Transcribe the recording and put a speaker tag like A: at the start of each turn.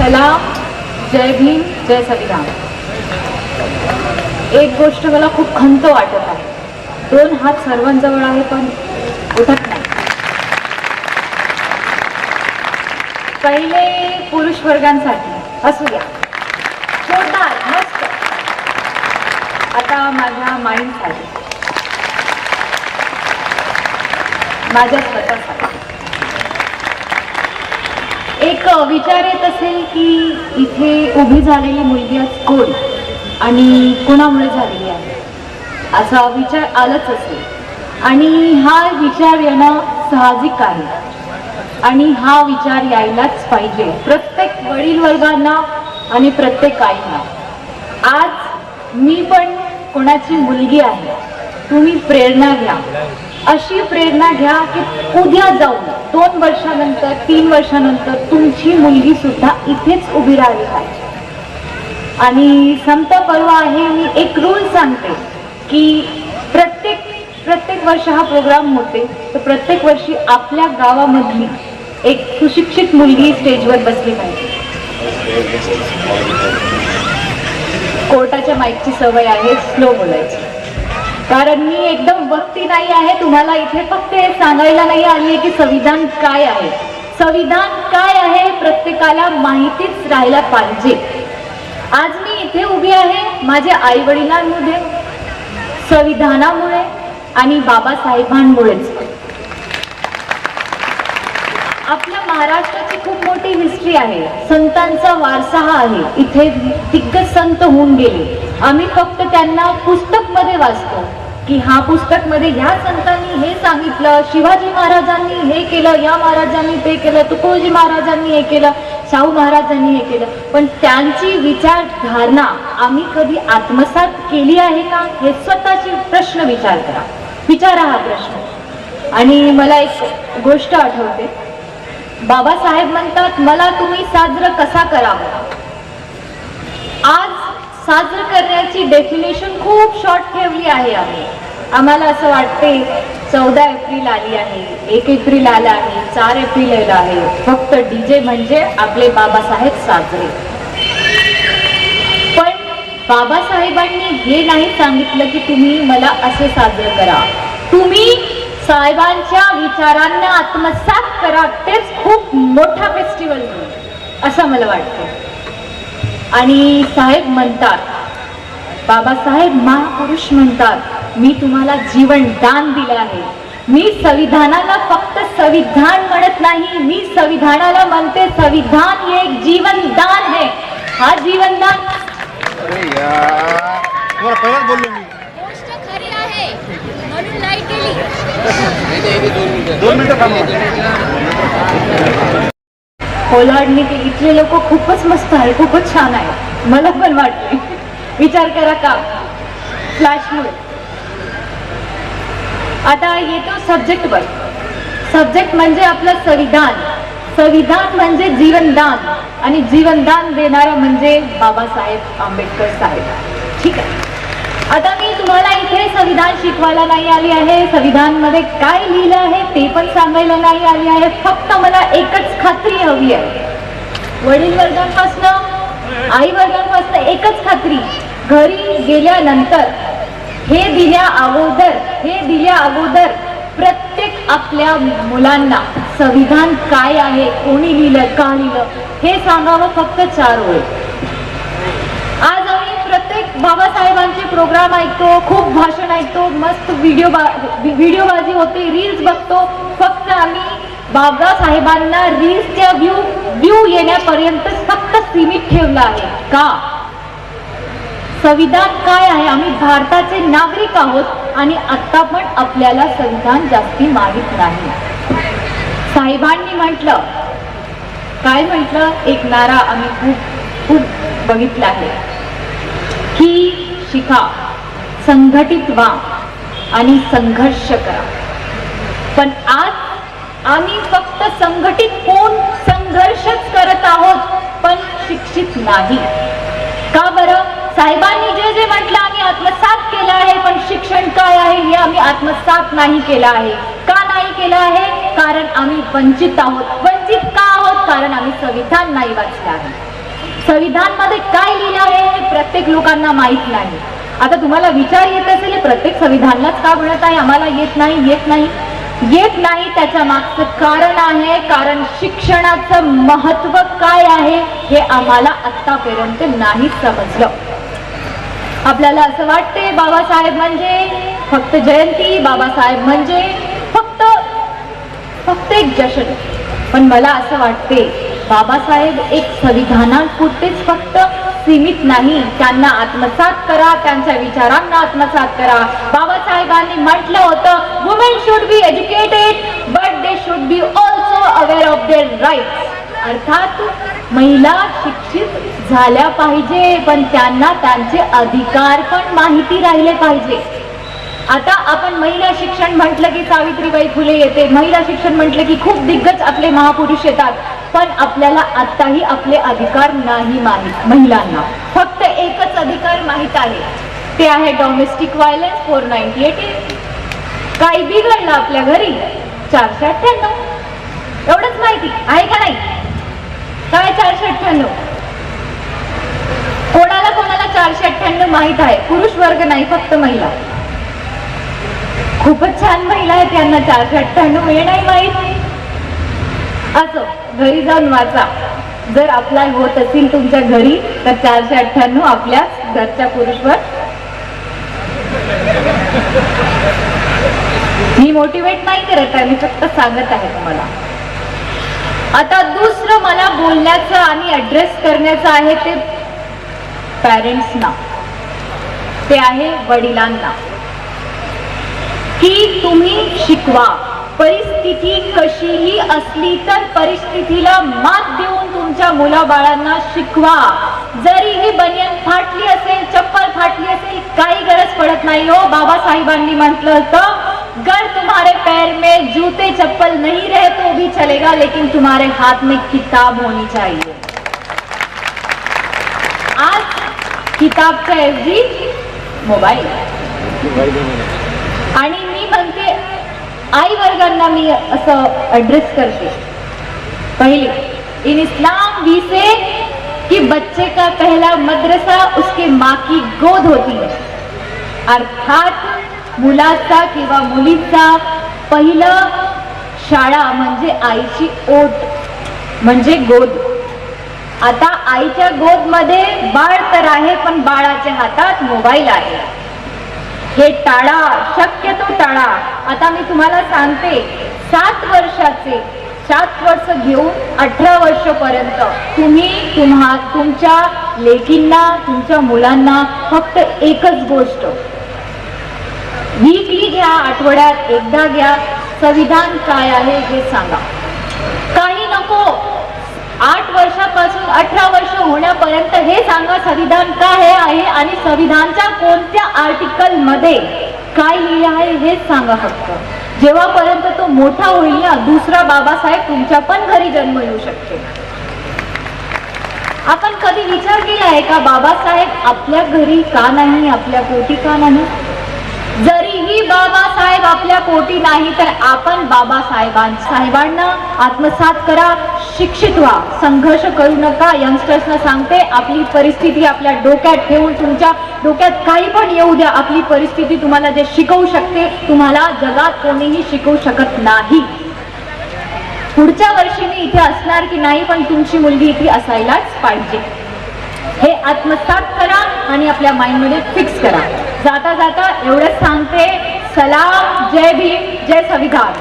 A: सलाम, जय भीम, जय संविधान. एक गोष्ट मला खूप खंत वाटत आहे. 2 हात सर्वांजवळ आहे पण उठत नाही. पहिले पुरुष वर्गांसाठी असू द्या, जोरदार मस्त. आता माझ्या माईंडसाठी, माझ्या स्वतःसाठी एक विचार येत असेल की इथे उभी झालेली मुलगी आज कोण आणि कोणामुळे झालेली आहे, असा विचार आलाच असेल. आणि हा विचार येणं साहजिक आहे आणि हा विचार यायलाच पाहिजे प्रत्येक वडील वर्गांना आणि प्रत्येक आईंना. आज मी पण कोणाची मुलगी आहे, तुम्ही प्रेरणा घ्या. अशी प्रेरणा घ्या की उद्या जाऊन 2 वर्षानंतर 3 वर्षानंतर तुमची मुलगी सुद्धा इथेच उभी राहिली पाहिजे. आणि समता पर्व आहे, मी एक रूल सांगते की प्रत्येक वर्ष हा प्रोग्राम होते तर प्रत्येक वर्षी आपल्या गावामधली एक सुशिक्षित मुलगी स्टेजवर बसली पाहिजे. कोर्टाच्या माईकची सवय आहे स्लो बोलायची, कारण मी एकदम वक्ती नाही आहे. तुम्हाला इथे फक्त हे सांगायला नाही आली आहे की संविधान काय आहे. संविधान काय आहे प्रत्येकाला माहितीच राहायला पाहिजे. आज मी इथे उभी आहे माझ्या आई वडिलांमुळे, संविधानामुळे आणि बाबासाहेबांमुळेच. आपल्या महाराष्ट्राची खूप मोठी हिस्ट्री आहे, संतांचा वारसा हा आहे. इथे दिग्गज संत होऊन गेले. आम्ही फक्त त्यांना पुस्तकमध्ये वाचतो की हा पुस्तकमध्ये ह्या संतांनी हे सांगितलं, शिवाजी महाराजांनी हे केलं, या महाराजांनी ते केलं, तुकोजी महाराजांनी हे केलं, शाहू महाराजांनी हे केलं. पण त्यांची विचारधारणा आम्ही कधी आत्मसात केली आहे का हे स्वतःची प्रश्न विचारा हा प्रश्न. आणि मला एक गोष्ट आठवते, बाबासाहेब म्हणतात मला तुम्ही साजरं कसा करावं. आज साजरं करण्याची डेफिनेशन खूप शॉर्ट ठेवली आहे आम्ही. आम्हाला असं वाटते 14 एप्रिल आली आहे, 1 एप्रिल आला आहे, 4 एप्रिल आला आहे, फक्त डीजे म्हणजे आपले बाबासाहेब साजरे. पण बाबासाहेबांनी हे नाही सांगितलं की तुम्ही मला असे साजरं करा. तुम्ही साहेबांच्या विचारांना आत्मसात करा, तेच खूप मोठा फेस्टिवल होईल असं मला वाटतं. आणि साहेब म्हणतात, बाबासाहेब महापुरुष म्हणतात मी तुम्हाला जीवन दान दिलं आहे. मी संविधानाला फक्त संविधान म्हणत नाही, मी संविधानाला म्हणते संविधान हे एक जीवन दान आहे. हा जीवन दान
B: गोष्ट खरी आहे म्हणून नाही केली.
C: 2 मिनिटं
A: कोलाडने ते इथले लोक खूपच मस्त आहे, खूपच छान आहे. मला पण वाटते. विचार करा का फ्लॅशमुळे. आता येतो सब्जेक्टवर. सब्जेक्ट म्हणजे आपलं संविधान. संविधान म्हणजे जीवनदान आणि जीवनदान देणारा म्हणजे बाबासाहेब आंबेडकर साहेब. ठीक आहे. आता मी तुम्हाला इथे संविधान शिकवायला नाही आली आहे, संविधानमध्ये काय लिहिलं आहे ते पण सांगायला नाही आली आहे. फक्त मला एकच खात्री हवी आहे, वडील वर्गांपासून आई वर्गांपासून एकच खात्री. घरी गेल्यानंतर हे दिल्या अगोदर प्रत्येक आपल्या मुलांना संविधान काय आहे, कोणी लिहिलं, का लिहिलं हे सांगावं. फक्त 4 ओळी. आज आम्ही प्रत्येक बाबासाहेबांचे प्रोग्राम ऐकतो, खूप भाषण ऐकतो, मस्त व्हिडिओबाजी होते, रील्स बघतो. फक्त आम्ही बाबासाहेबांना रील्सच्या व्ह्यू येण्यापर्यंत फक्त सीमित ठेवलं आहे. का? संविधान काय आहे, आम्ही भारताचे नागरिक आहोत आणि आता पण आपल्याला संविधान जास्ती माहित नाही. साहेबांनी म्हटलं, काय म्हटलं, एक नारा आम्ही खूप बघितला आहे की शिका, संघटित व्हा आणि संघर्ष करा. पण आज आम्ही फक्त संघटित होऊन संघर्षच करत आहोत पण शिक्षित नाही. का बरं? साहेबांनी जे जे म्हटलं आम्ही आत्मसात केलं आहे, पण शिक्षण काय आहे हे आम्ही आत्मसात नाही केलं आहे. का नाही केलं आहे? कारण आम्ही वंचित आहोत. वंचित का आहोत? कारण आम्ही संविधान नाही वाचलं आहे. संविधान मध्ये काय लिहिलं आहे हे प्रत्येक लोकांना माहित नाही. आता तुम्हाला विचार येत असेल, प्रत्येक संविधानालाच का म्हणत आहे आम्हाला येत नाही. त्याच्या मागचं कारण आहे, कारण शिक्षणाचं महत्व काय आहे हे आम्हाला आतापर्यंत नाही समजलं. आपल्याला असं वाटते बाबासाहेब म्हणजे फक्त जयंती, बाबासाहेब म्हणजे फक्त एक जश्न. पण मला असं वाटते बाबासाहेब एक संविधानापुरतेच फक्त सीमित नाही. त्यांना आत्मसात करा, त्यांच्या विचारांना आत्मसात करा. बाबासाहेबांनी म्हटलं होतं, women should be educated but they should be also aware of their rights. अर्थात महिला शिक्षित झाल्या पाहिजे, पण त्यांना त्यांचे अधिकार पण माहिती राहिले पाहिजे. आता आपण महिला शिक्षण म्हटलं की सावित्रीबाई फुले येते, महिला शिक्षण म्हटलं की खूप दिग्गज आपले महापुरुष येतात, पण आपल्याला आताही आपले अधिकार नाही माहीत. महिलांना फक्त एकच अधिकार माहीत आहे, ते आहे डोमेस्टिक व्हायलन्स 498. काही बिघडलं आपल्या घरी 498, एवढंच माहिती आहे का नाही? काय 498? कोणाला 498 माहित आहे? पुरुष वर्ग नाही, फक्त महिला. खूपच छान महिला आहे, त्यांना 498 हे नाही माहित. असो, घरी जाऊन वाचा. जर अप्लाय होत असेल तुमच्या घरी तर 498 आपल्या घरच्या पुरुषवर. मी मोटिवेट नाही करत आहे, मी फक्त सांगत आहे तुम्हाला. आता दुसरं मला बोलण्याचं आणि ऍड्रेस करण्याचं आहे ते पॅरेंट्सना, ते आहे वडिलांना, की तुम्ही शिकवा. परिस्थिती कशीही असली तर परिस्थितीला मात देऊन तुमच्या मुलाबाळांना शिकवा. जरी ही बनियन फाटली असेल, चप्पल फाटली असेल, काही गरज पडत नाही हो. बाबासाहेबांनी म्हटलं होतं, गर तुम्हारे पैर में जूते चप्पल नहीं रहे तो भी चलेगा, लेकिन तुम्हारे हाथ में किताब होनी चाहिए. आज किताबच्या ऐवजी मोबाईल. आणि मी म्हणते आई वर्गांना मी असं ऍड्रेस करते. पहले, इन इस्लाम वी से कि बच्चे का पहला मदरसा उसके माँ की गोद होती है. अर्थात मुलाचा किंवा मुलीचा पहिलं शाळा म्हणजे आईची ओट, म्हणजे गोद. आता आईच्या गोद मध्ये बाळ तर आहे, पण बाळाच्या हातात मोबाईल आहे. हे टाळा, शक्यतो टाळा. आता मी तुम्हाला सांगते, 7 वर्ष घेऊन 18 वर्षपर्यंत तुम्ही तुमच्या लेकींना, तुमच्या मुलांना फक्त एकच गोष्ट वीकली घ्या, आठवड्यात एकदा घ्या, संविधान काय आहे हे सांगा. काही नको, 8 वर्षापासून 18 वर्ष होण्यापर्यंत हे सांगा संविधान काय आहे आणि संविधानच्या कोणत्या आर्टिकल मध्ये काय लिहिलं आहे हे सांगा फक्त. जेव्हापर्यंत तो मोठा होईल ना, दुसरा बाबासाहेब तुमच्या पण घरी जन्म येऊ शकते. आपण कधी विचार केला आहे का बाबासाहेब आपल्या घरी का नाही, आपल्या पोटी का नाही? जरीही बाबासाहेब आपल्या पोटी नाही तर आपण बाबासाहेबांना आत्मसात करा, शिक्षित व्हा, संघर्ष करू नका. यंगस्टर्सना सांगते, आपली परिस्थिती आपल्या डोक्यात ठेवून, तुमच्या डोक्यात काही पण येऊ द्या, आपली परिस्थिती तुम्हाला जे शिकवू शकते, तुम्हाला जगात कोणीही शिकवू शकत नाही. पुढच्या वर्षी मी इथे असणार की नाही, पण तुमची मुलगी इथे असायलाच पाहिजे. हे आत्मसात करा आणि आपल्या माइंडमध्ये फिक्स करा. जाता जाता एवढंच सांगते, सलाम, जय भीम, जय संविधान.